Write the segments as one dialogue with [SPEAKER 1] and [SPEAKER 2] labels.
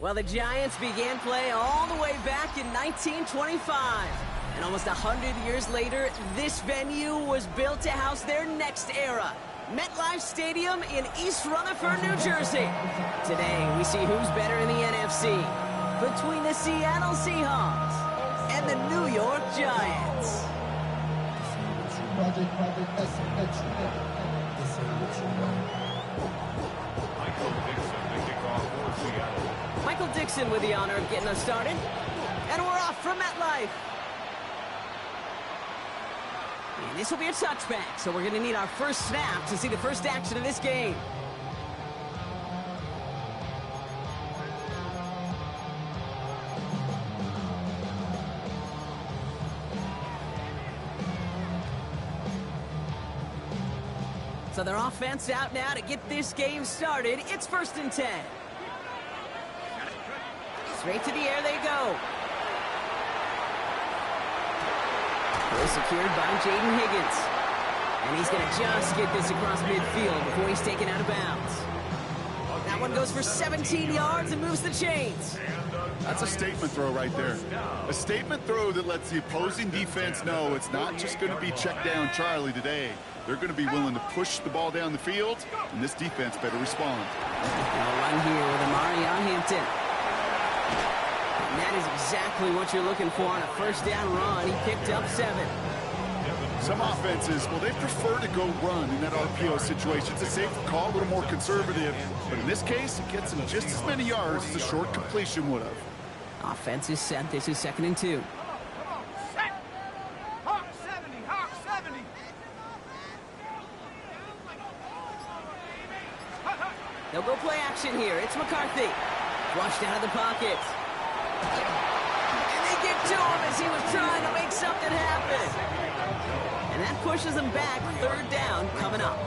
[SPEAKER 1] Well, the Giants began play all the way back in 1925. And almost 100 years later, this venue was built to house their next era. MetLife Stadium in East Rutherford, New Jersey. Today, we see who's better in the NFC between the Seattle Seahawks and the New York Giants. Michael Dixon with the honor of getting us started. And we're off from MetLife. And this will be a touchback, so we're going to need our first snap to see the first action of this game. So their offense out now to get this game started. It's 1st and 10. Straight to the air they go. Well secured by Jaden Higgins. And he's going to just get this across midfield before he's taken out of bounds. That one goes for 17 yards and moves the chains.
[SPEAKER 2] That's a statement throw right there. A statement throw that lets the opposing defense know it's not just going to be check down Charlie today. They're going to be willing to push the ball down the field, and this defense better respond.
[SPEAKER 1] Now run here with Amari on Hampton. And that is exactly what you're looking for on a first down run. He picked up 7.
[SPEAKER 2] Some offenses, well, they prefer to go run in that RPO situation. It's a safer call, a little more conservative. But in this case, it gets them just as many yards as a short completion would have.
[SPEAKER 1] Offense is set. This is 2nd and 2. They'll go play action here. It's McCarthy. Flushed out of the pocket. And they get to him as he was trying to make something happen. And that pushes them back. 3rd down coming up.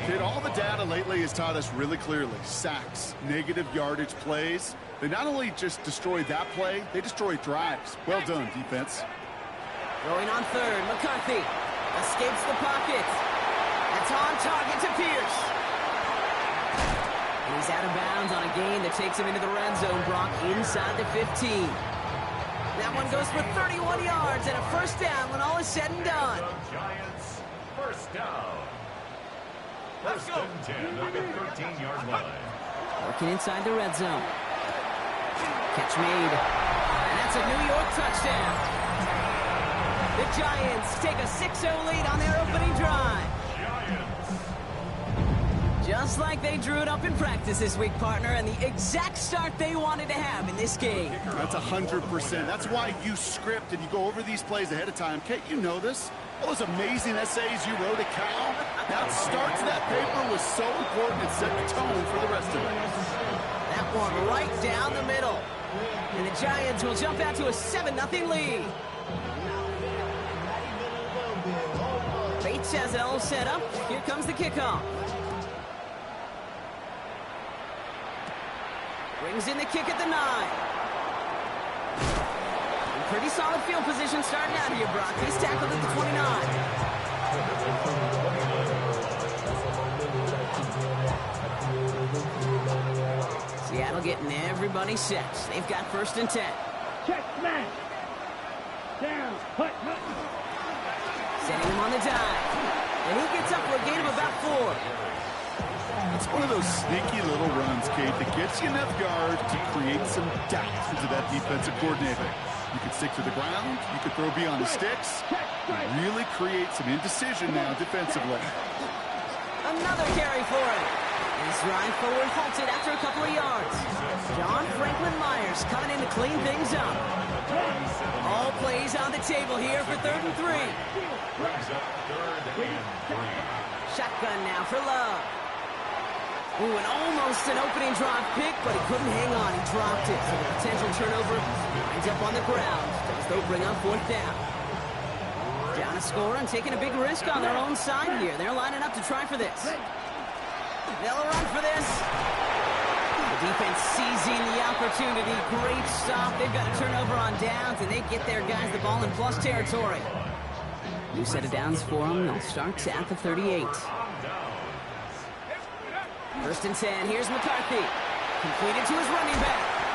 [SPEAKER 2] Kid, all the data lately has taught us really clearly. Sacks, negative yardage plays. They not only just destroy that play, they destroy drives. Well done, defense.
[SPEAKER 1] Going on 3rd. McCarthy escapes the pocket. That's on target to Pierce. And he's out of bounds on a gain that takes him into the red zone, Brock, inside the 15. That one goes for 31 yards and a first down when all is said and done.
[SPEAKER 3] Giants, first down. First and 10 on the 13-yard line.
[SPEAKER 1] Working inside the red zone. Catch made. And that's a New York touchdown. The Giants take a 6-0 lead on their opening drive. Just like they drew it up in practice this week, partner, and the exact start they wanted to have in this game.
[SPEAKER 2] That's 100%. That's why you script and you go over these plays ahead of time. Can't you know this? All those amazing essays you wrote at Cal, that start to that paper was so important. It set the tone for the rest of it.
[SPEAKER 1] That one right down the middle. And the Giants will jump out to a 7-0 lead. Bates has it all set up. Here comes the kickoff. Brings in the kick at the 9. Pretty solid field position starting out here, Brock. He's tackled at the 29. Seattle getting everybody set. They've got 1st and 10.
[SPEAKER 4] Check, smash. Down, hut.
[SPEAKER 1] Setting him on the dive. And he gets up for a gain of about 4.
[SPEAKER 2] It's one of those sneaky little runs, Kate, that gets you enough yards to create some doubt into that defensive coordinator. You can stick to the ground, you can throw beyond the sticks, really create some indecision now defensively.
[SPEAKER 1] Another carry for him. His drive forward halted after a couple of yards. John Franklin Myers coming in to clean things up. All plays on the table here for 3rd and 3. Shotgun now for Love. Ooh, and almost an opening drop pick, but he couldn't hang on. He dropped it. So the potential turnover winds up on the ground as they'll bring up 4th down. Down a score and taking a big risk on their own side here. They're lining up to try for this. They'll run for this. The defense seizing the opportunity. Great stop. They've got a turnover on downs, and they get their guys the ball in plus territory. New set of downs for them. They'll start at the 38. 1st and 10. Here's McCarthy. Completed to his running back.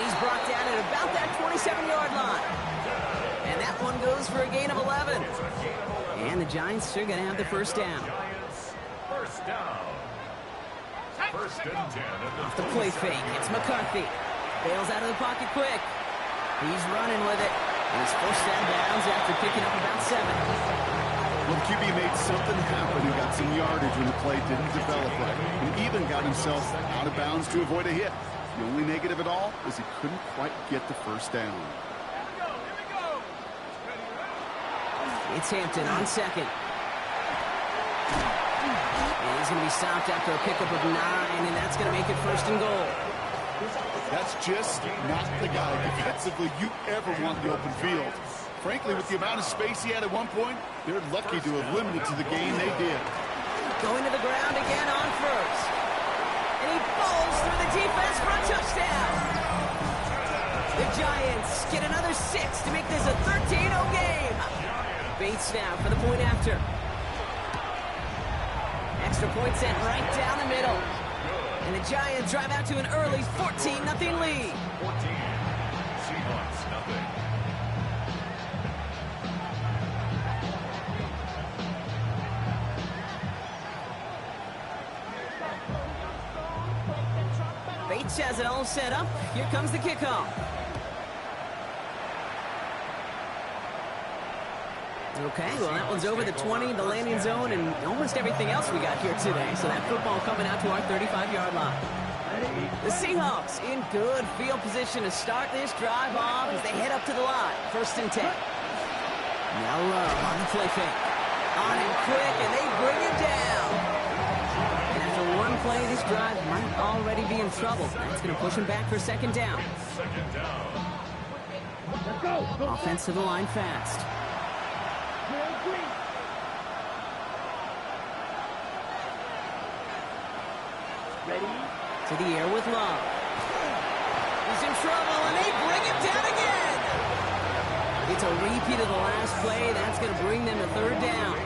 [SPEAKER 1] And he's brought down at about that 27-yard line. And that one goes for a gain of 11. And the Giants are going to have the first down.
[SPEAKER 3] First down. First and 10.
[SPEAKER 1] Off the play fake, it's McCarthy. Bails out of the pocket quick. He's running with it. And he's forced out of bounds after picking up about 7.
[SPEAKER 2] Well, the QB made something happen and got some yardage when the play didn't develop right. And even got himself out of bounds to avoid a hit. The only negative at all is he couldn't quite get the first down.
[SPEAKER 1] It's Hampton on second. And he's going to be stopped after a pickup of 9, and that's going to make it first and goal.
[SPEAKER 2] That's just not the guy defensively you ever want in the open field. Frankly, with the amount of space he had at one point, they're lucky to have limited to the game they did.
[SPEAKER 1] Going to the ground again on first. And he falls through the defense for a touchdown. The Giants get another 6 to make this a 13-0 game. Bates now for the point after. Extra point sent right down the middle. And the Giants drive out to an early 14-0 lead.
[SPEAKER 3] 14. Seahawks, nothing.
[SPEAKER 1] Bates has it all set up. Here comes the kickoff. Okay, well, that one's over the 20, the landing zone, and almost everything else we got here today. So that football coming out to our 35-yard line. The Seahawks in good field position to start this drive off as they head up to the line. First and 10. Now Love on the play fake. On him quick, and they bring him down. And after one play, this drive might already be in trouble. That's going to push him back for second down.
[SPEAKER 3] Second down.
[SPEAKER 1] Offensive line fast.
[SPEAKER 4] Ready?
[SPEAKER 1] To the air with Love. He's in trouble, and they bring him down again. It's a repeat of the last play. That's going to bring them to third down.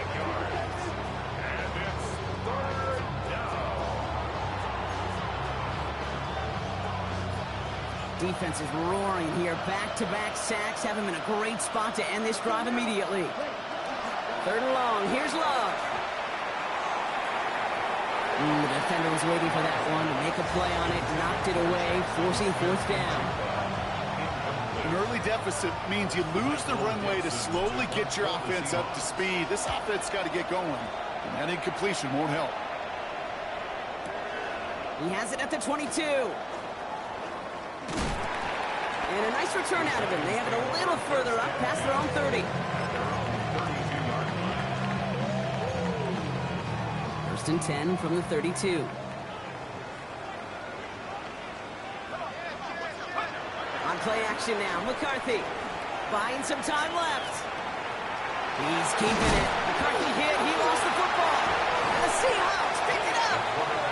[SPEAKER 1] Defense is roaring here. Back-to-back sacks have him in a great spot to end this drive immediately. Third and long. Here's Love. The defender was waiting for that one to make a play on it. Knocked it away, forcing fourth down.
[SPEAKER 2] An early deficit means you lose the runway to slowly get your offense up to speed. This offense got to get going, and that incompletion won't help.
[SPEAKER 1] He has it at the 22. And a nice return out of him. They have it a little further up past their own 30. First and 10 from the 32. On play action now, McCarthy buying some time left. He's keeping it. McCarthy hit. He lost the football. And the Seahawks pick it up.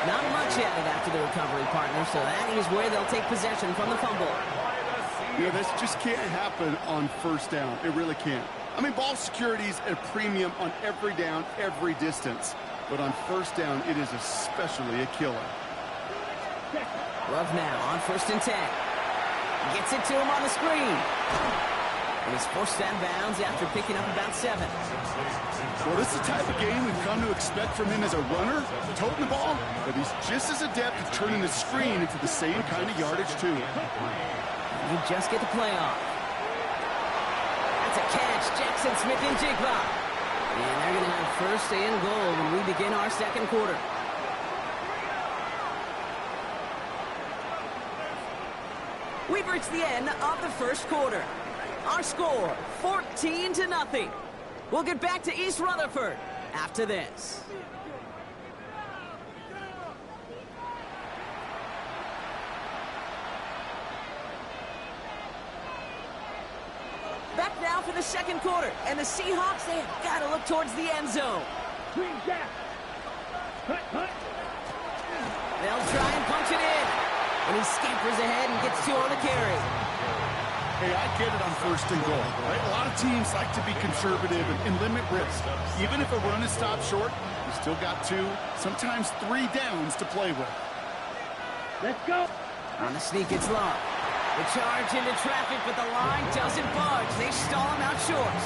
[SPEAKER 1] Not much added after the recovery, partner, so that is where they'll take possession from the fumble.
[SPEAKER 2] Yeah, this just can't happen on first down. It really can't. I mean, ball security's at a premium on every down, every distance. But on first down, it is especially a killer.
[SPEAKER 1] Love now on first and 10. Gets it to him on the screen. And he's forced out of bounds after picking up about 7.
[SPEAKER 2] Well, this is the type of game we've come to expect from him as a runner, toting the ball, but he's just as adept at turning the screen into the same kind of yardage, too.
[SPEAKER 1] You just get the play off. That's a catch. Jackson Smith and Jigba. And they're going to have first and goal when we begin our second quarter. We've reached the end of the first quarter. Our score, 14-0. We'll get back to East Rutherford after this. Back now for the second quarter, and the Seahawks, they have got to look towards the end zone.
[SPEAKER 4] Green gap. Cut.
[SPEAKER 1] They'll try and punch it in, and he scampers ahead and gets 2 on the carry.
[SPEAKER 2] Hey, I get it on first and goal, right? A lot of teams like to be conservative and limit risk. Even if a run is stopped short, you still got 2, sometimes 3 downs to play with.
[SPEAKER 4] Let's go.
[SPEAKER 1] On the sneak, it's Love. The charge into traffic, but the line doesn't budge. They stall him out short.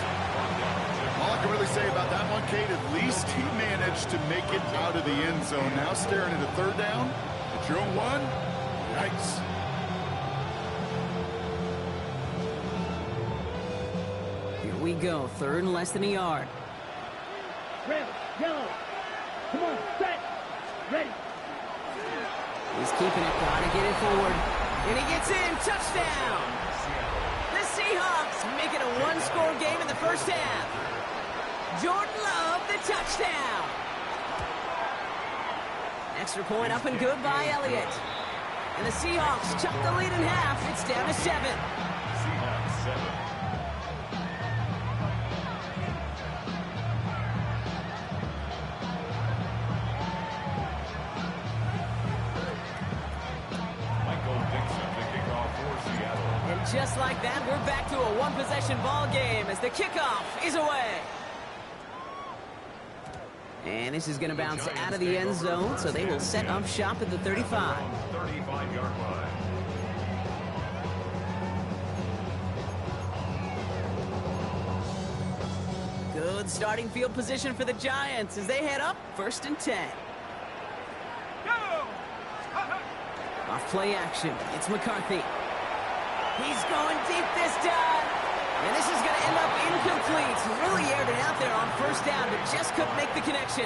[SPEAKER 2] All I can really say about that one, Kate, at least he managed to make it out of the end zone. Now staring at a third down. At your own one. Yikes.
[SPEAKER 1] Here we go. Third and less than a yard.
[SPEAKER 4] Red, yellow. Come on, set. Ready.
[SPEAKER 1] He's keeping it. Gotta get it forward. And he gets in. Touchdown. The Seahawks make it a one-score game in the first half. Jordan Love, the touchdown. Extra point up and good by Elliott. And the Seahawks chuck the lead in half. It's down to 7.
[SPEAKER 3] Seahawks 7.
[SPEAKER 1] And just like that, we're back to a one-possession ball game as the kickoff is away. And this is going to bounce out of the end zone, so they will set up shop at the 35.
[SPEAKER 3] 35-yard line.
[SPEAKER 1] Good starting field position for the Giants as they head up 1st and 10. Off play action. It's McCarthy. He's going deep this time. And this is going to end up incomplete. Really aired it out there on 1st down, but just couldn't make the connection.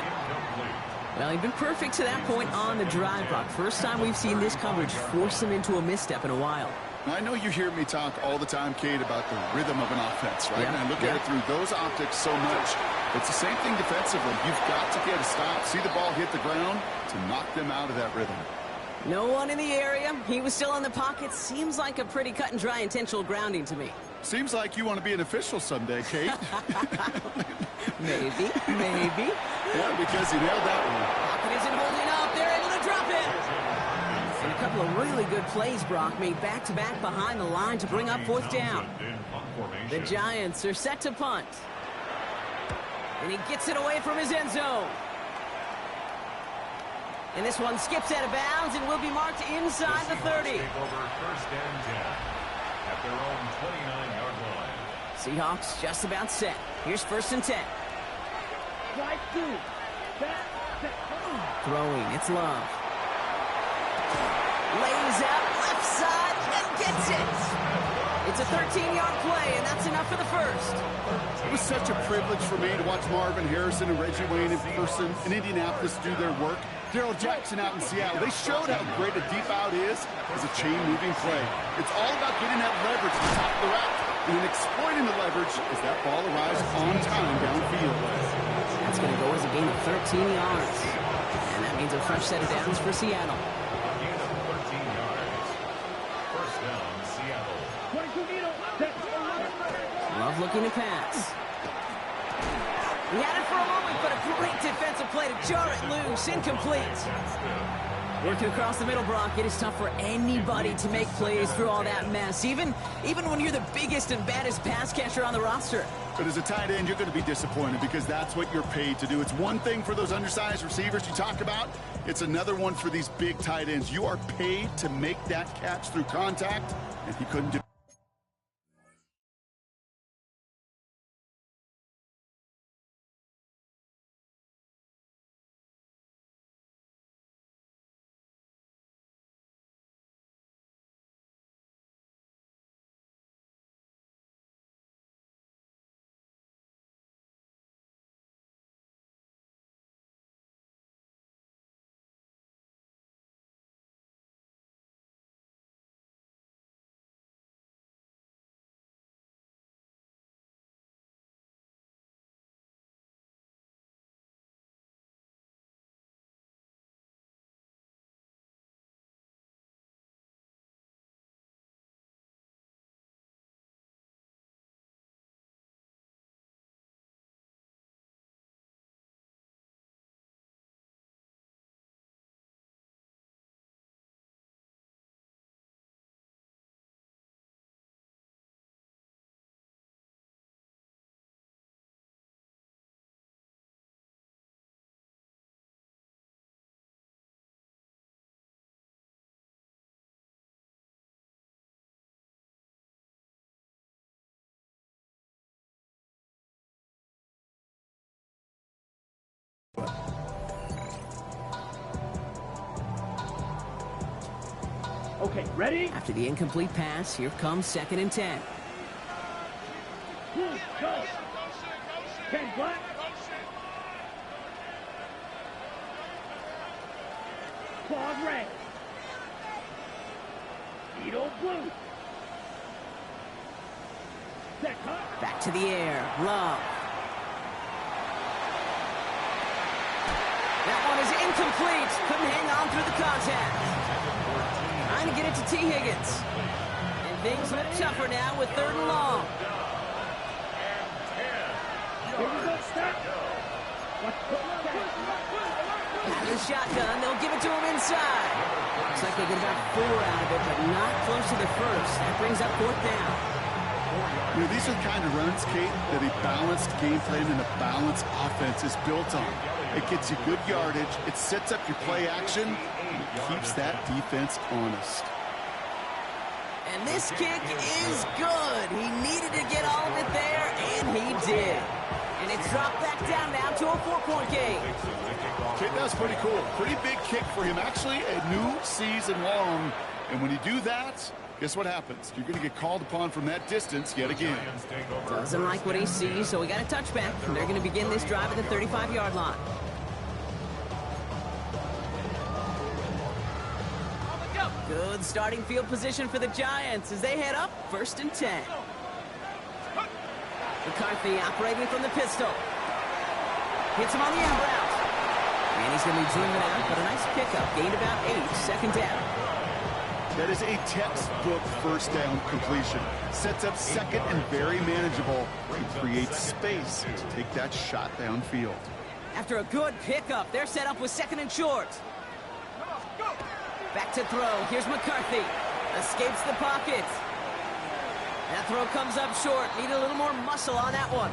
[SPEAKER 1] Well, he'd been perfect to that point on the drive, Brock. First time we've seen this coverage force him into a misstep in a while.
[SPEAKER 2] I know you hear me talk all the time, Kate, about the rhythm of an offense, right?
[SPEAKER 1] Yeah.
[SPEAKER 2] And I look at it through those optics so much. It's the same thing defensively. You've got to get a stop, see the ball hit the ground to knock them out of that rhythm.
[SPEAKER 1] No one in the area. He was still in the pocket. Seems like a pretty cut and dry intentional grounding to me.
[SPEAKER 2] Seems like you want to be an official someday, Kate.
[SPEAKER 1] Maybe, maybe.
[SPEAKER 2] Yeah, because you nailed that one.
[SPEAKER 1] Pocket isn't holding up. They're able to drop it. And a couple of really good plays, Brock, made back-to-back behind the line to bring up 4th down. The Giants are set to punt. And he gets it away from his end zone. And this one skips out of bounds and will be marked inside the 30.
[SPEAKER 3] Take over 1st and 10 at their own 29-yard line.
[SPEAKER 1] Seahawks just about set. Here's 1st and 10.
[SPEAKER 4] Right two. Back, set.
[SPEAKER 1] Throwing, it's Love. Lays out left side and gets it. It's a 13-yard play, and that's enough for the first.
[SPEAKER 2] It was such a privilege for me to watch Marvin Harrison and Reggie Wayne in person in Indianapolis do their work. Daryl Jackson out in Seattle. They showed how great a deep out is as a chain-moving play. It's all about getting that leverage to the top of the route and then exploiting the leverage as that ball arrives on time downfield.
[SPEAKER 1] That's going to go as a gain of 13 yards. And that means a fresh set of downs for Seattle.
[SPEAKER 3] Gain of 13 yards. 1st down, Seattle.
[SPEAKER 4] 22 needle. Set.
[SPEAKER 1] Love looking to pass. He had it for a moment, but a great defensive play to jar it loose. Incomplete. Working across the middle, Brock. It is tough for anybody to make plays through all that mess, even when you're the biggest and baddest pass catcher on the roster.
[SPEAKER 2] But as a tight end, you're going to be disappointed because that's what you're paid to do. It's one thing for those undersized receivers you talk about. It's another one for these big tight ends. You are paid to make that catch through contact, and he couldn't do it.
[SPEAKER 4] Okay, ready?
[SPEAKER 1] After the incomplete pass, here comes 2nd and 10.
[SPEAKER 4] Go. 10 black. Claws red. Needle blue. Set cut.
[SPEAKER 1] Back to the air. Love. That one is incomplete. Couldn't hang on through the contact. Trying to get it to T. Higgins. And things look tougher now with 3rd and long.
[SPEAKER 4] Here we go, stop.
[SPEAKER 1] Having shotgun, they'll give it to him inside. Looks like they get about 4 out of it, but not close to the first. That brings up 4th down.
[SPEAKER 2] You know, these are the kind of runs, Kate, that a balanced game plan and a balanced offense is built on. It gets you good yardage, it sets up your play action, and it keeps that defense honest.
[SPEAKER 1] And this kick is good. He needed to get all of it there, and he did. And it's dropped back down now to a 4-point game.
[SPEAKER 2] Kate, that was pretty cool. Pretty big kick for him. Actually, a new season long. And when you do that, guess what happens? You're going to get called upon from that distance yet again.
[SPEAKER 1] Doesn't like what he sees, so we got a touchback. And they're going to begin this drive at the 35-yard line. Good starting field position for the Giants as they head up 1st and 10. McCarthy operating from the pistol. Hits him on the out route. And he's going to be driven out, but a nice pickup. Gained about 8, 2nd down.
[SPEAKER 2] That is a textbook 1st down completion. Sets up 2nd and very manageable and creates space to take that shot downfield.
[SPEAKER 1] After a good pickup, they're set up with 2nd and short. Back to throw. Here's McCarthy. Escapes the pocket. That throw comes up short. Need a little more muscle on that one.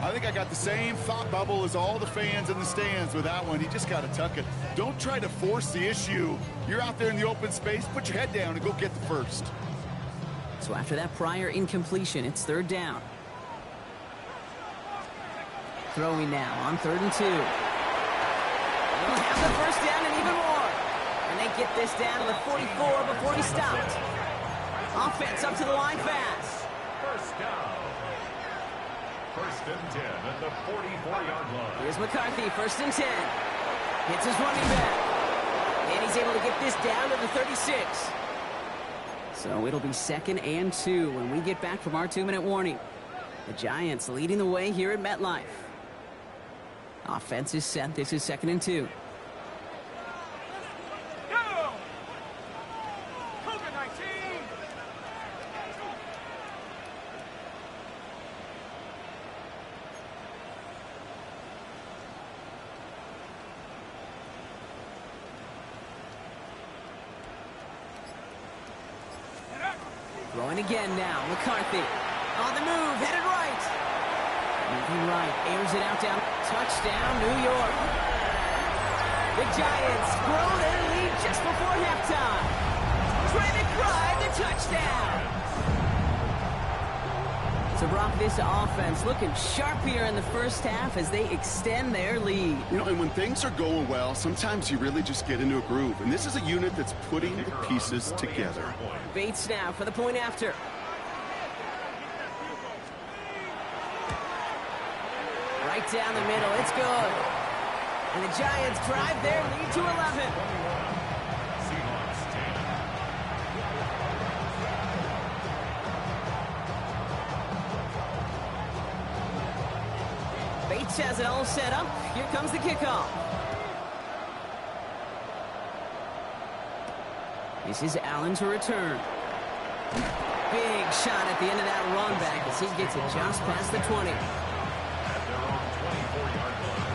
[SPEAKER 2] I think I got the same thought bubble as all the fans in the stands with that one. You just got to tuck it. Don't try to force the issue. You're out there in the open space. Put your head down and go get the first.
[SPEAKER 1] So after that prior incompletion, it's 3rd down. Throwing now on 3rd and 2. He'll have the first down and even more. And they get this down to the 44 before he stopped. Offense up to the line fast.
[SPEAKER 3] 1st down. 1st and 10 at the 44-yard line.
[SPEAKER 1] Here's McCarthy, 1st and 10. Hits his running back. And he's able to get this down to the 36. So it'll be 2nd and 2 when we get back from our 2-minute warning. The Giants leading the way here at MetLife. Offense is set. This is 2nd and 2. Throwing again now. McCarthy on the move, headed right. Moving right, airs it out down. Touchdown, New York. The Giants grow their lead just before halftime. Trey McBride, the touchdown. So, Brock, this offense looking sharp here in the 1st half as they extend their lead.
[SPEAKER 2] You know, and when things are going well, sometimes you really just get into a groove. And this is a unit that's putting the pieces together.
[SPEAKER 1] Bates now for the point after. Right down the middle, it's good. And the Giants drive their lead to 11. Bates has it all set up. Here comes the kickoff. This is Allen to return. Big shot at the end of that run back as he gets it just past the 20.
[SPEAKER 3] At their own 24-yard line.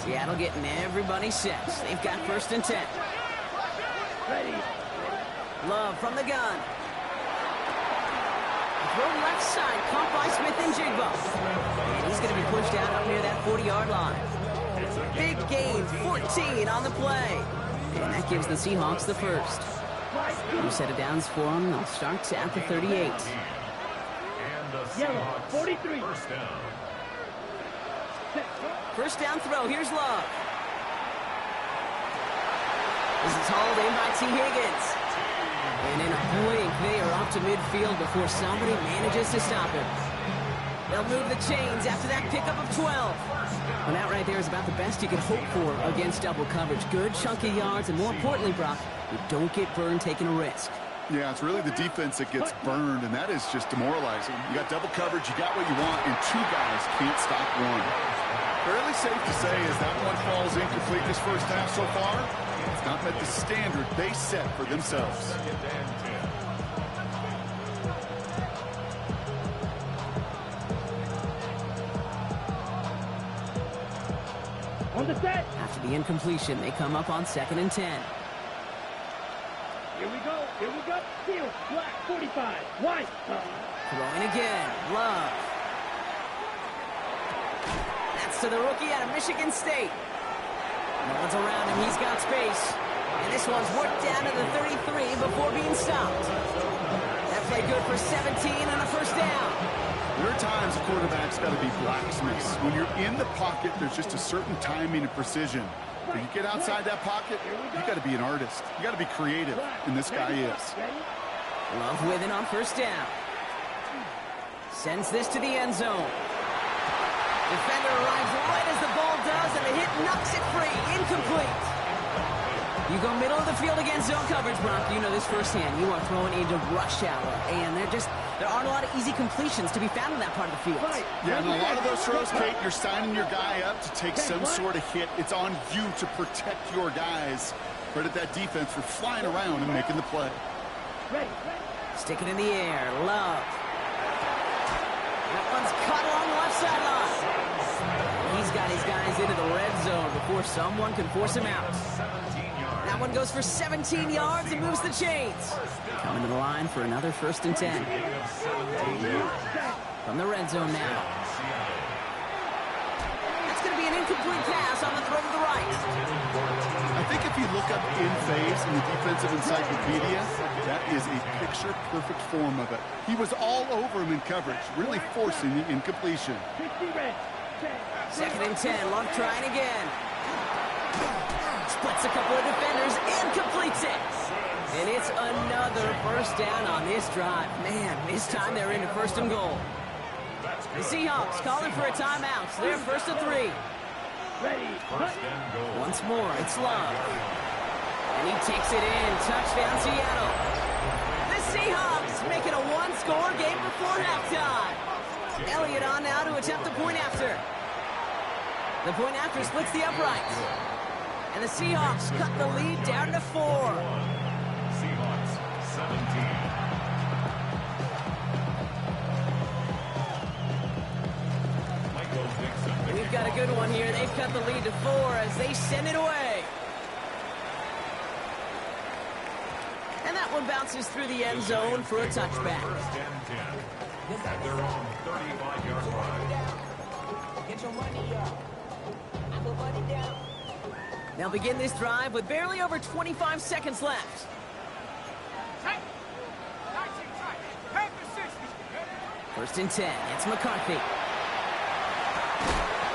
[SPEAKER 1] Seattle getting everybody set. They've got 1st and 10.
[SPEAKER 4] Ready.
[SPEAKER 1] Love from the gun. Throw left side, caught by Smith-Njigba. And he's going to be pushed out up near that 40-yard line. Big gain, 14 on the play. And that gives the Seahawks the first. New set of downs for them. They'll start at the 38.
[SPEAKER 3] And the
[SPEAKER 4] Yellow,
[SPEAKER 3] Seahawks
[SPEAKER 4] 43.
[SPEAKER 3] 1st down.
[SPEAKER 1] First down throw. Here's Love. This is hauled in by T. Higgins. And in a blink, they are off to midfield before somebody manages to stop him. They'll move the chains after that pickup of 12. Well, that right there is about the best you can hope for against double coverage. Good chunky yards, and more importantly, Brock, you don't get burned taking a risk.
[SPEAKER 2] Yeah, it's really the defense that gets burned, and that is just demoralizing. You got double coverage, you got what you want, and two guys can't stop one. Fairly safe to say as that one falls incomplete this first half so far, it's not met the standard they set for themselves.
[SPEAKER 4] On the set.
[SPEAKER 1] After the incompletion, they come up on 2nd and 10.
[SPEAKER 4] Here we go. Here we go. Field. Black. 45. White.
[SPEAKER 1] Throwing again. Love. That's to the rookie out of Michigan State. No one's around him. He's got space. And this one's worked down to the 33 before being stopped. That play good for 17 and a first down.
[SPEAKER 2] There are times a quarterback's got to be blacksmiths. When you're in the pocket, there's just a certain timing and precision. When you get outside that pocket, you got to be an artist. You got to be creative, and this guy is.
[SPEAKER 1] Love with it on first down. Sends this to the end zone. Defender arrives right as the ball does, and the hit knocks it free. Incomplete. You go middle of the field against zone coverage, Brock. You know this firsthand. You are throwing into rush hour, and there aren't a lot of easy completions to be found in that part of the field.
[SPEAKER 2] Yeah, and a lot of those throws, Kate, you're signing your guy up to take some sort of hit. It's on you to protect your guys. Credit that defense for flying around and making the play.
[SPEAKER 1] Stick it in the air. Love. That one's caught along the left sideline. He's got his guys into the red zone before someone can force him out. That one goes for 17 yards and moves the chains. Coming to the line for another 1st and 10. From the red zone now. That's going to be an incomplete pass on the throw to the right.
[SPEAKER 2] I think if you look up in phase in the defensive encyclopedia, that is a picture-perfect form of it. He was all over him in coverage, really forcing the incompletion.
[SPEAKER 1] 2nd and 10. Love trying again. Splits a couple of defenders and completes it. And it's another first down on this drive. Man, this time they're into 1st and goal. The Seahawks calling for a timeout. So they're 1st and 3. Once more, it's Love. And he takes it in. Touchdown, Seattle. The Seahawks make it a one-score game before halftime. Elliott on now to attempt the point after. The point after splits the uprights. And the Seahawks cut the lead down to 4.
[SPEAKER 3] Seahawks 17.
[SPEAKER 1] We've got a good one here. They've cut the lead to 4 as they send it away. And that one bounces through the end zone for a touchback.
[SPEAKER 3] 1st and 10. At their own 35-yard line.
[SPEAKER 1] Get your money up. Put money down. They'll begin this drive with barely over 25 seconds left. 1st and 10. It's McCarthy.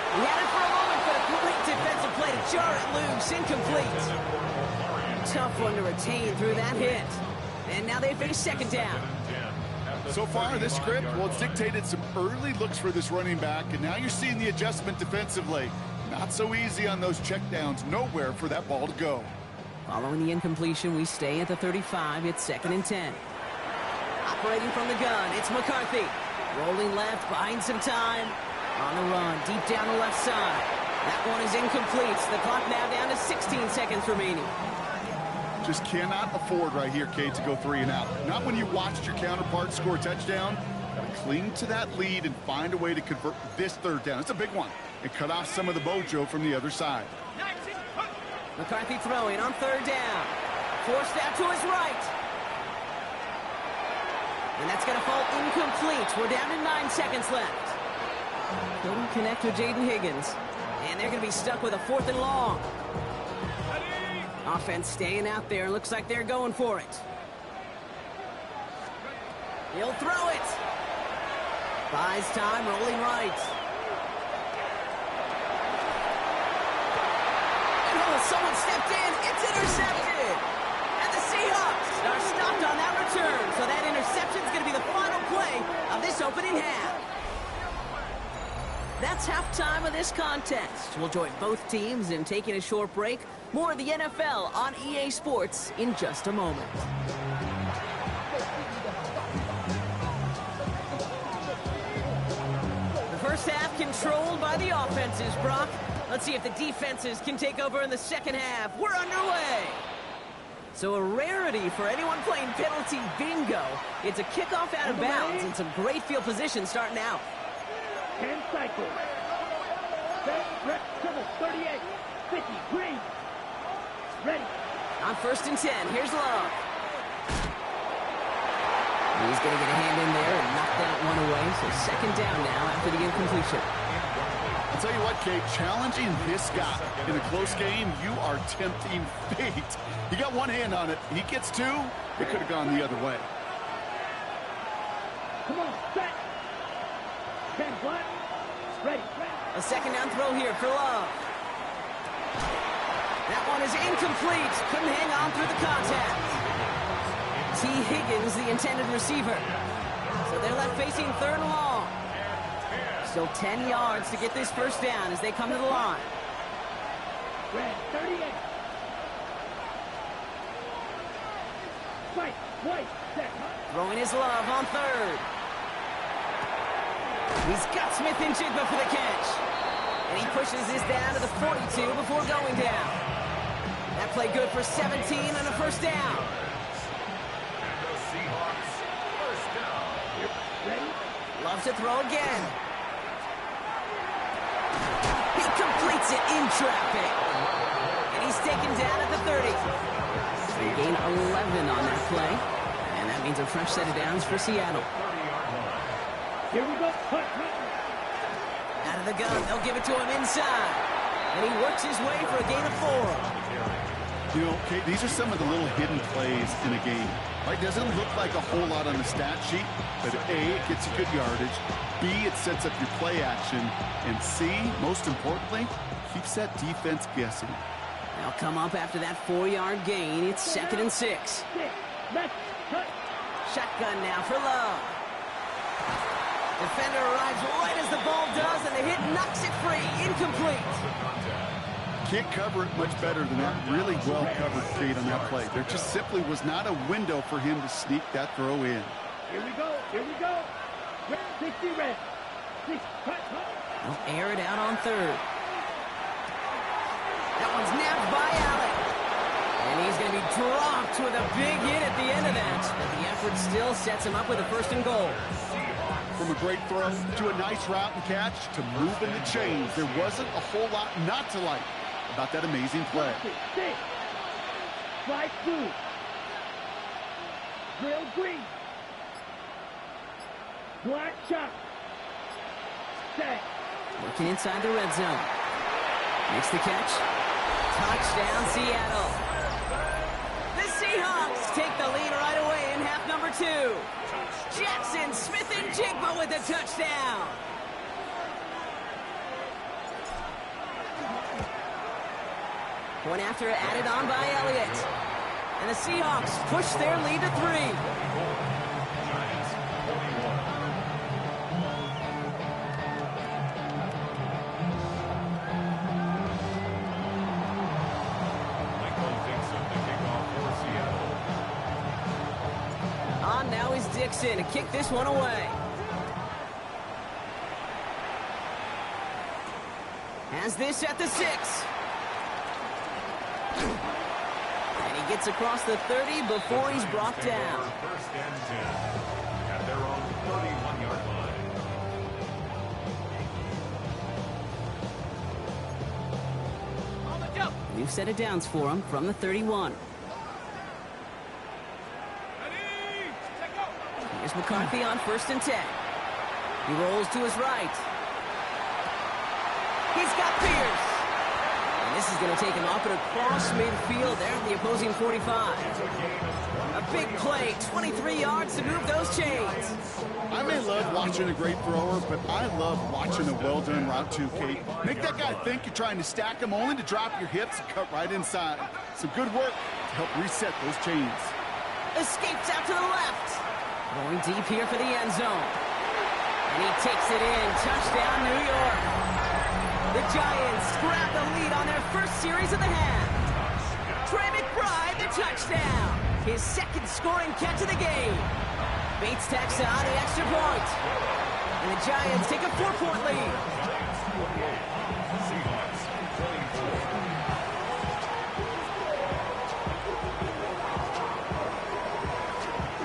[SPEAKER 1] He had it for a moment, but a great defensive play to jar it loose. Incomplete. Tough one to retain through that hit. And now they face 2nd down.
[SPEAKER 2] So far, this script, well, it's dictated some early looks for this running back, and now you're seeing the adjustment defensively. Not so easy on those checkdowns. Nowhere for that ball to go.
[SPEAKER 1] Following the incompletion, we stay at the 35. It's 2nd and 10. Operating from the gun, it's McCarthy. Rolling left, buying some time. On the run, deep down the left side. That one is incomplete. The clock now down to 16 seconds remaining.
[SPEAKER 2] Just cannot afford right here, Kate, to go 3 and out. Not when you watched your counterpart score a touchdown. Got to cling to that lead and find a way to convert this 3rd down. It's a big one. And cut off some of the mojo from the other side.
[SPEAKER 1] McCarthy throwing on 3rd down. Forced out to his right. And that's going to fall incomplete. We're down to 9 seconds left. Couldn't connect with Jaden Higgins. And they're going to be stuck with a 4th and long. Offense staying out there. Looks like they're going for it. He'll throw it. Buys time, rolling right. And he'll Someone stepped in. It's intercepted. And the Seahawks are stopped on that return. So that interception is going to be the final play of this opening half. That's halftime of this contest. We'll join both teams in taking a short break. More of the NFL on EA Sports in just a moment. The first half controlled by the offenses, Brock. Let's see if the defenses can take over in the second half. We're underway. So a rarity for anyone playing penalty bingo. It's a kickoff out of bounds and some great field position starting out.
[SPEAKER 4] 10 cycles. Set, rep, triple, 38, 50, green. Ready.
[SPEAKER 1] On 1st and 10, here's Love. He's going to get a hand in there and knock that one away. So second down now after the incompletion.
[SPEAKER 2] I'll tell you what, Kate, challenging this guy in a close game, you are tempting fate. He got one hand on it. He gets two. It could have gone the other way.
[SPEAKER 4] Come on, set. 10 black. Ready.
[SPEAKER 1] A second down throw here for Love. That one is incomplete. Couldn't hang on through the contact. T. Higgins, the intended receiver. So they're left facing 3rd and long. Still 10 yards to get this first down as they come to the line.
[SPEAKER 4] Red, 38. Fight, white, set.
[SPEAKER 1] Throwing his Love on 3rd. He's got Smith and Jigba for the catch. And he pushes this down to the 42 before going down. That play good for 17 and a first down.
[SPEAKER 3] And the Seahawks, first down.
[SPEAKER 4] Ready?
[SPEAKER 1] Loves to throw again. He completes it in traffic. And he's taken down at the 30. They gain 11 on that play. And that means a fresh set of downs for Seattle.
[SPEAKER 3] 30-yard line.
[SPEAKER 4] Here we go.
[SPEAKER 1] Out of the gun, they'll give it to him inside. And he works his way for a gain of 4.
[SPEAKER 2] You know, Kate, these are some of the little hidden plays in a game. Right? Doesn't look like a whole lot on the stat sheet, but A, it gets you good yardage. B, it sets up your play action. And C, most importantly, keeps that defense guessing.
[SPEAKER 1] They'll come up after that 4-yard gain. It's 2nd and 6.
[SPEAKER 4] Left, cut.
[SPEAKER 1] Shotgun now for Love. Defender arrives right as the ball does, and the hit knocks it free. Incomplete.
[SPEAKER 2] Can't cover it much better than that. Really well covered, Kate, on that play. There just simply was not a window for him to sneak that throw in.
[SPEAKER 4] Here we go. Here we go. Red, 60 red. 6, cut.
[SPEAKER 1] They'll air it out on 3rd. That one's nabbed by Allen. And he's going to be dropped with a big hit at the end of that. But the effort still sets him up with a 1st and goal.
[SPEAKER 2] From a great throw to a nice route and catch to moving the chains, there wasn't a whole lot not to like about that amazing play.
[SPEAKER 4] 6, fly blue. Drill green. Black shot. Set.
[SPEAKER 1] Working inside the red zone. Makes the catch. Touchdown, Seattle. The Seahawks take the lead right away in half number 2. Jackson, Smith, and Jigba with the touchdown. Point after added on by Elliott. And the Seahawks push their lead to 3.
[SPEAKER 3] Giants, 41. Michael Dixon to kick off for Seattle.
[SPEAKER 1] On now is Dixon to kick this one away. Has this at the 6. And he gets across the 30 before he's brought down.
[SPEAKER 3] 1st and 10 at their own 31-yard line.
[SPEAKER 1] New set of downs for him from the 31. Here's McCarthy on 1st and 10. He rolls to his right. He's got Pierce. And This is going to take him up and across midfield there at the opposing 45. A big play, 23 yards to move those chains.
[SPEAKER 2] I may love watching a great thrower, but I love watching a well-done route too, Kate. Make that guy think you're trying to stack him only to drop your hips and cut right inside. Some good work to help reset those chains.
[SPEAKER 1] Escapes out to the left. Going deep here for the end zone. And he takes it in. Touchdown, New York. The Giants grab the lead on their first series of the half. Trey McBride, the touchdown. His second scoring catch of the game. Bates tacks on the extra point. And the Giants take a 4-point lead.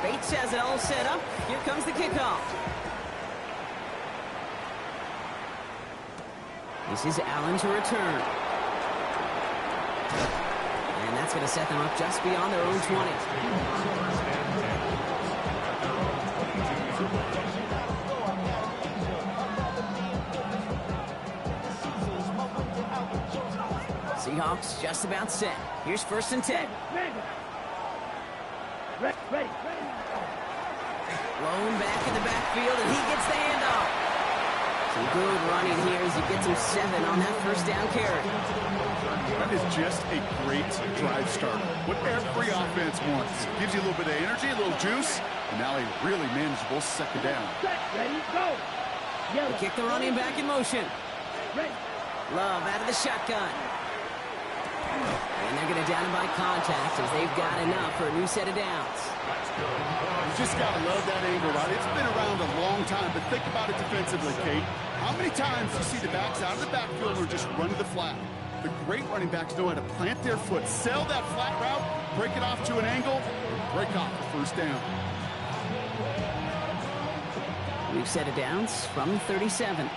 [SPEAKER 1] Bates has it all set up. Here comes the kickoff. This is Allen to return. And that's going to set them up just beyond their own 20. Seahawks just about set. Here's 1st and 10.
[SPEAKER 4] Ready.
[SPEAKER 1] Blown back in the backfield, and he gets the handoff. Some good running here as he gets him 7 on that 1st down carry.
[SPEAKER 2] That is just a great drive starter. What every offense wants. Gives you a little bit of energy, a little juice, and now a really manageable 2nd down.
[SPEAKER 4] Ready, go.
[SPEAKER 1] They kick the running back in motion.
[SPEAKER 4] Ready.
[SPEAKER 1] Love out of the shotgun. And they're going to down him by contact as they've got enough for a new set of downs.
[SPEAKER 2] You just got to love that angle, right? It's been around a long time, but think about it defensively, Kate. How many times do you see the backs out of the backfield or just run to the flat? The great running backs know how to plant their foot, sell that flat route, break it off to an angle, and break off the 1st down.
[SPEAKER 1] New set of downs from 37.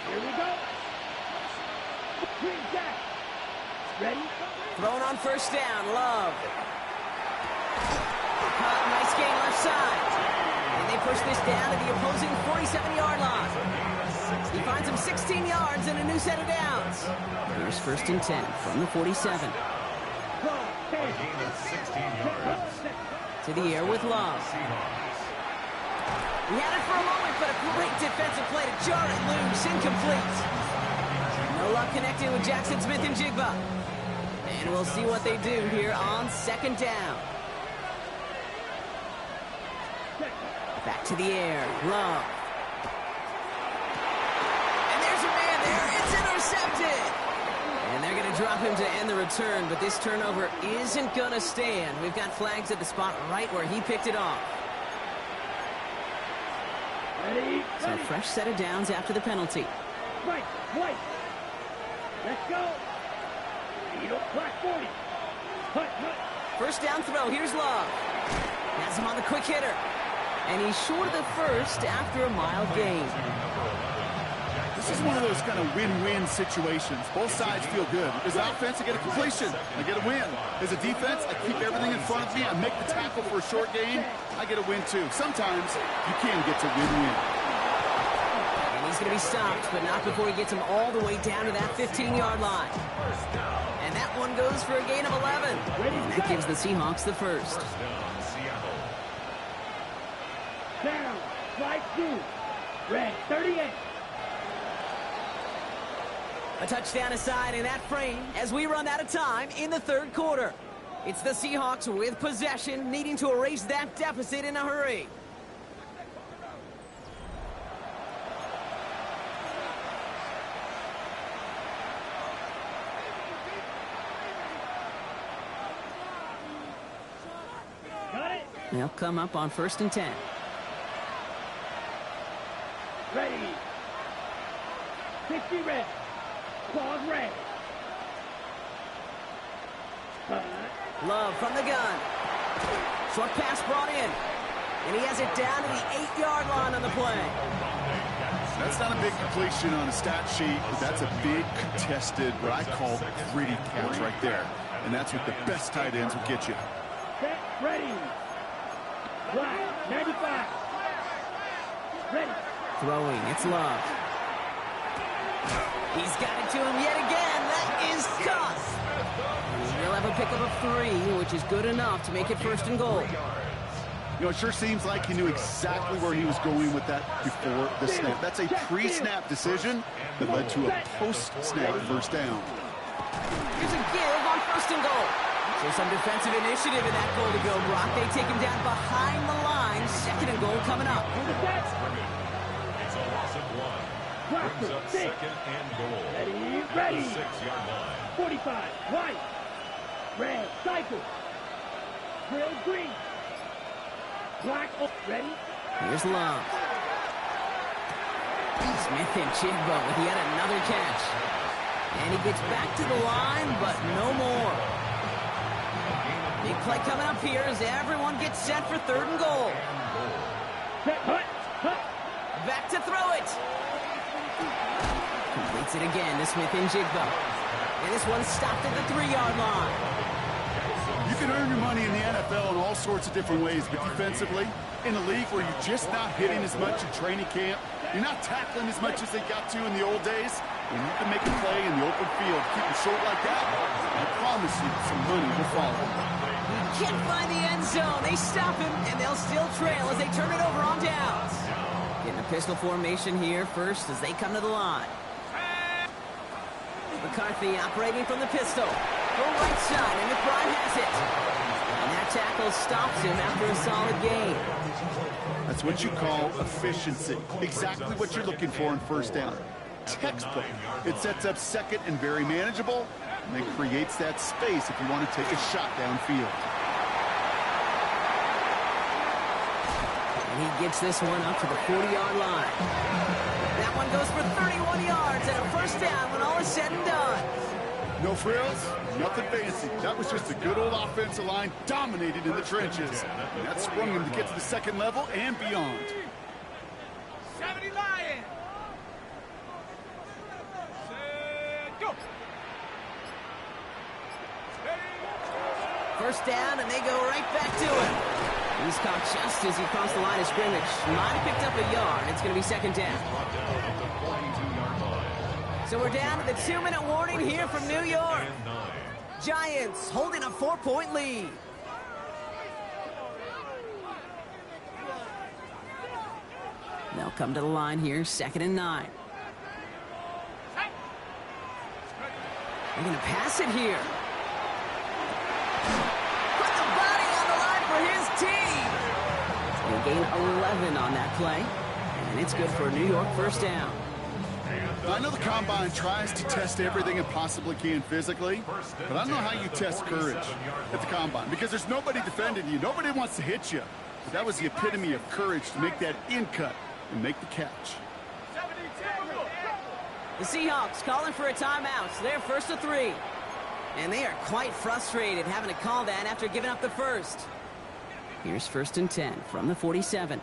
[SPEAKER 4] Here we go. Green Jack. Ready?
[SPEAKER 1] Thrown on 1st down, Love. Nice gain left side. And they push this down to the opposing 47-yard line. He finds him 16 yards and a new set of downs. Here's 1st and 10 from the 47. To the air with Love. He had it for a moment, but a great defensive play to jar it loose. Incomplete. No luck connecting with Jackson Smith and Jigba. And we'll see what they do here on 2nd down. Back to the air. Love. And there's your man there. It's intercepted. And they're going to drop him to end the return, but this turnover isn't going to stand. We've got flags at the spot right where he picked it off.
[SPEAKER 4] Ready.
[SPEAKER 1] So a fresh set of downs after the penalty.
[SPEAKER 4] Right. Let's go. Black 40. Hut.
[SPEAKER 1] 1st down throw. Here's Love. Has him on the quick hitter. And he's short of the 1st after a mild gain.
[SPEAKER 2] This is one of those kind of win-win situations. Both sides feel good. As an offense, I get a completion. I get a win. As a defense, I keep everything in front of me. I make the tackle for a short gain. I get a win, too. Sometimes you can get to win-win.
[SPEAKER 1] And he's going to be stopped, but not before he gets him all the way down to that 15-yard line. And that one goes for a gain of 11. And that gives the Seahawks the 1st.
[SPEAKER 4] Down. Slide 2. Red 38.
[SPEAKER 1] A touchdown aside in that frame as we run out of time in the 3rd quarter. It's the Seahawks with possession, needing to erase that deficit in a hurry.
[SPEAKER 4] Got it.
[SPEAKER 1] They'll come up on 1st and 10.
[SPEAKER 4] Ready. 50 red. Claws red.
[SPEAKER 1] Love from the gun. Short pass brought in. And he has it down to the 8-yard line on the play.
[SPEAKER 2] That's not a big completion on a stat sheet, but that's a big contested, what I call gritty catch right there. And that's what the best tight ends will get you.
[SPEAKER 4] Set. Ready. Black 95. Ready.
[SPEAKER 1] Throwing, it's Love. He's got it to him yet again. That is caught. He'll have a pickup of 3, which is good enough to make it 1st and goal.
[SPEAKER 2] You know, it sure seems like he knew exactly where he was going with that before the snap. That's a pre-snap decision that led to a post-snap 1st down.
[SPEAKER 1] Here's a give on 1st and goal. So some defensive initiative in that goal to go, Brock. They take him down behind the line. 2nd and goal coming up.
[SPEAKER 3] It's a loss of 1. Brings up 2nd and goal.
[SPEAKER 4] Ready.
[SPEAKER 3] 6-yard line.
[SPEAKER 4] 45, white. Red, cycle. Grill, green. Black, ready.
[SPEAKER 1] Here's Love. Smith and Chigbo with yet another catch. And he gets back to the line, but no more. Big play coming up here as everyone gets set for 3rd and goal. Back to throw it. Completes it again to Smith and Jigbo. And this one stopped at the 3-yard line.
[SPEAKER 2] You can earn your money in the NFL in all sorts of different ways, but defensively, in a league where you're just not hitting as much in training camp, you're not tackling as much as they got to in the old days, when you can make a play in the open field, keep it short like that, I promise you some money will follow.
[SPEAKER 1] He can't find the end zone. They stop him, and they'll still trail as they turn it over on downs. Getting a pistol formation here first as they come to the line. McCarthy operating from the pistol. Go right side, and McBride has it. And that tackle stops him after a solid gain.
[SPEAKER 2] That's what you call efficiency. Exactly what you're looking for in 1st down. Textbook. It sets up 2nd and very manageable, and then creates that space if you want to take a shot downfield.
[SPEAKER 1] And he gets this one up to the 40-yard line. That one goes for 31 yards and a 1st down when all is said and done.
[SPEAKER 2] No frills, nothing fancy. That was just a good old offensive line dominated in the trenches. And that sprung him to get to the 2nd level and beyond.
[SPEAKER 4] 70 Lions. Go.
[SPEAKER 1] 1st down, and they go right back to him. He's caught just as he crossed the line of scrimmage. Might have picked up a yard. It's going to be 2nd down. So we're down to the 2-minute warning here from New York. Giants holding a 4-point lead. They'll come to the line here, 2nd and 9. They're going to pass it here. Put the body on the line for his team. They gain 11 on that play, and it's good for a New York 1st down.
[SPEAKER 2] I know the Combine tries to test everything it possibly can physically, but I don't know how you test courage at the Combine, because there's nobody defending you. Nobody wants to hit you. But that was the epitome of courage to make that in cut and make the catch.
[SPEAKER 1] The Seahawks calling for a timeout. So they're 1st and 3. And they are quite frustrated having to call that after giving up the 1st. Here's 1st and 10 from the 47.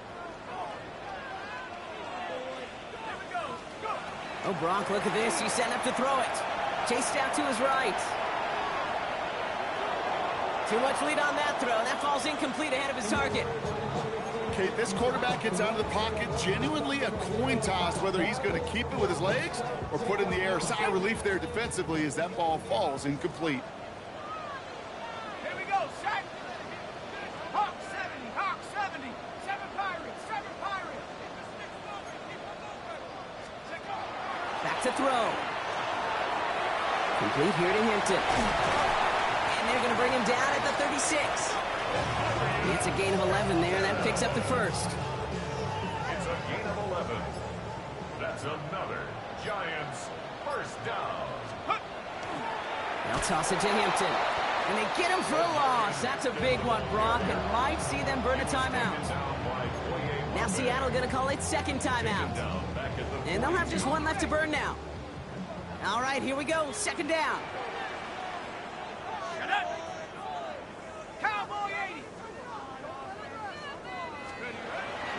[SPEAKER 1] Oh, Brock, look at this. He's setting up to throw it. Chased out to his right. Too much lead on that throw. That falls incomplete ahead of his target.
[SPEAKER 2] Okay, this quarterback gets out of the pocket. Genuinely a coin toss whether he's going to keep it with his legs or put in the air. Sigh of relief there defensively as that ball falls incomplete.
[SPEAKER 4] Here we go, set. Hawk 70, Hawk 70. 7 Pirates, 7 Pirates.
[SPEAKER 1] Back to throw. Complete here to Hinton. And they're going to bring him down at the 36. It's a gain of 11 there, and that picks up the 1st.
[SPEAKER 3] It's a gain of 11. That's another Giants 1st down.
[SPEAKER 1] They'll toss it to Hampton. And they get him for a loss. That's a big one, Brock, and might see them burn a timeout. Now Seattle going to call it 2nd timeout. And they'll have just one left to burn now. All right, here we go. 2nd down.
[SPEAKER 4] Cowboy 80.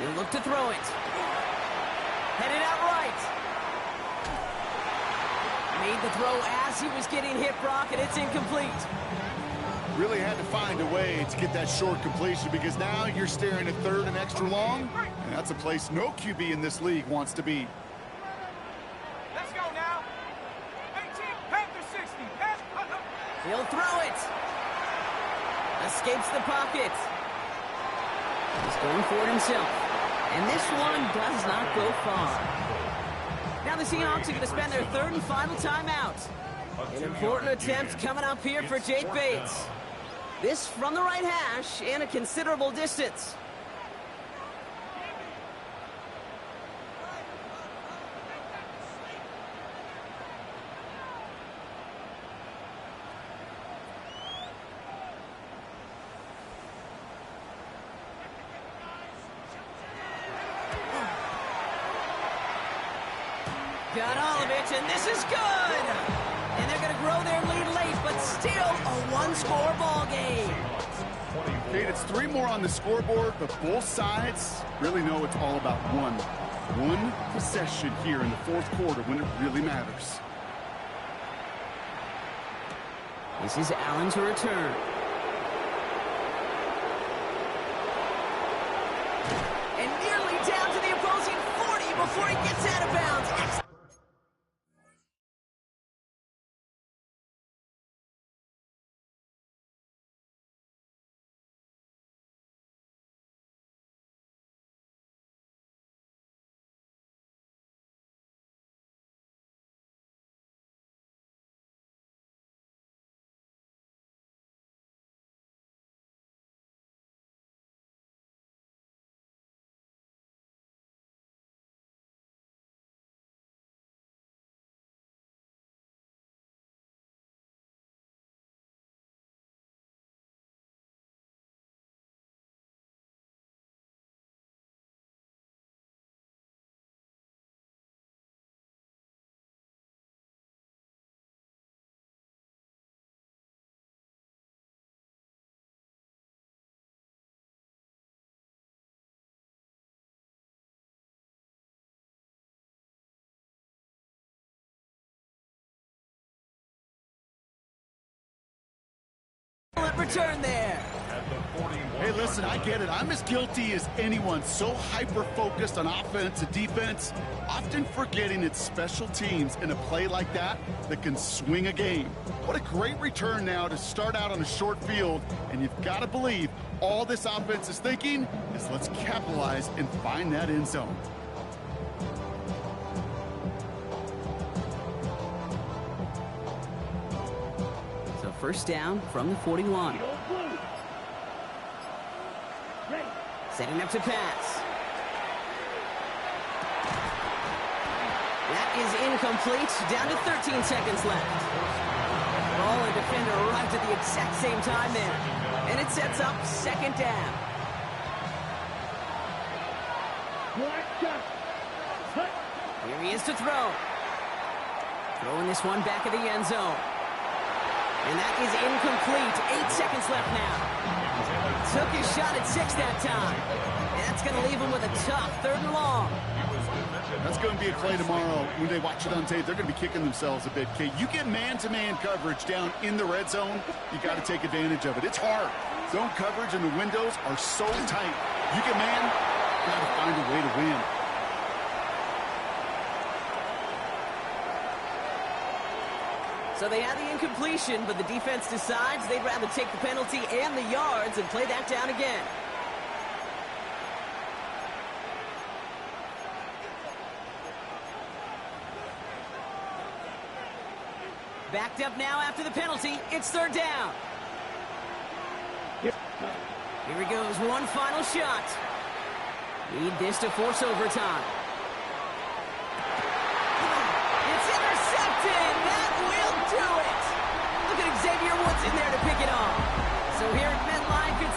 [SPEAKER 1] He'll look to throw it. Headed out right. Made the throw as he was getting hit, Brock, and it's incomplete.
[SPEAKER 2] Really had to find a way to get that short completion because now you're staring at 3rd and extra long, and that's a place no QB in this league wants to be.
[SPEAKER 4] Let's go now.
[SPEAKER 1] He'll throw it. Escapes the pocket. He's going for it himself. And this one does not go far. Now the Seahawks are going to spend their third and final timeout. An important attempt coming up here for Jake Bates. This from the right hash and a considerable distance. Got all of it, and this is good! And they're going to grow their lead late, but still a one-score ball game.
[SPEAKER 2] Kate, it's 3 more on the scoreboard, but both sides really know it's all about one possession here in the fourth quarter when it really matters.
[SPEAKER 1] This is Allen to return. And nearly down to the opposing 40 before he gets out of bounds. Return there.
[SPEAKER 2] Hey, listen, I get it. I'm as guilty as anyone. So hyper-focused on offense and defense, often forgetting it's special teams in a play like that that can swing a game. What a great return now to start out on a short field, and you've got to believe all this offense is thinking is let's capitalize and find that end zone.
[SPEAKER 1] First down from the 41. Setting up to pass. That is incomplete. Down to 13 seconds left. Ball and defender arrived at the exact same time there. And it sets up second down. Here he is to throw. Throwing this one back of the end zone. And that is incomplete. 8 seconds left now. Took his shot at 6 that time. And that's going to leave him with a tough 3rd and long.
[SPEAKER 2] That's going to be a play tomorrow. When they watch it on tape, they're going to be kicking themselves a bit, Kate. You get man-to-man coverage down in the red zone, you got to take advantage of it. It's hard. Zone coverage and the windows are so tight. You get man, you got to find a way to win.
[SPEAKER 1] So they had the incompletion, but the defense decides they'd rather take the penalty and the yards and play that down again. Backed up now after the penalty. It's 3rd down. Here he goes. One final shot. Need this to force overtime.